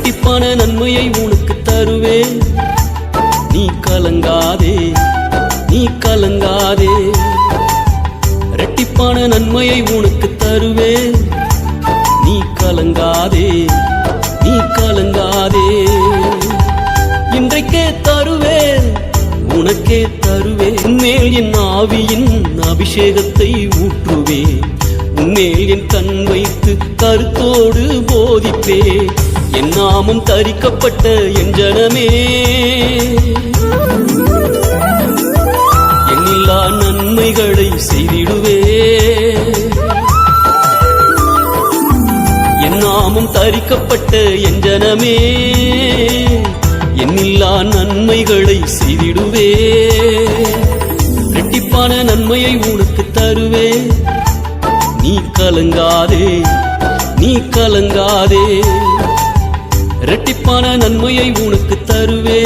இரட்டிப்பான நன்மையை உனக்கு தருவேன். நீ கலங்காதே, நீ கலங்காதே. இரட்டிப்பான நன்மையை உனக்கு தருவேன். நீ கலங்காதே, நீ கலங்காதே. இன்றைக்கே தருவேன், உனக்கே தருவேன். உன்மேல் என் ஆவியின் அபிஷேகத்தை ஊற்றுவேன். உன்மேல் என் கண் வைத்து கருத்தோடு போதிப்பே. என் நாமம் தரிக்கப்பட்ட என் ஜனமே, எண்ணில்லா நன்மைகளை செய்திடுவே. என் நாமம் தரிக்கப்பட்ட என் ஜனமே, எண்ணில்லா நன்மைகளை செய்திடுவே. இரட்டிப்பான நன்மையை உனக்கு தருவே. நீ கலங்காதே, நீ கலங்காதே. இரட்டிப்பான நன்மையை உனக்கு தருவே.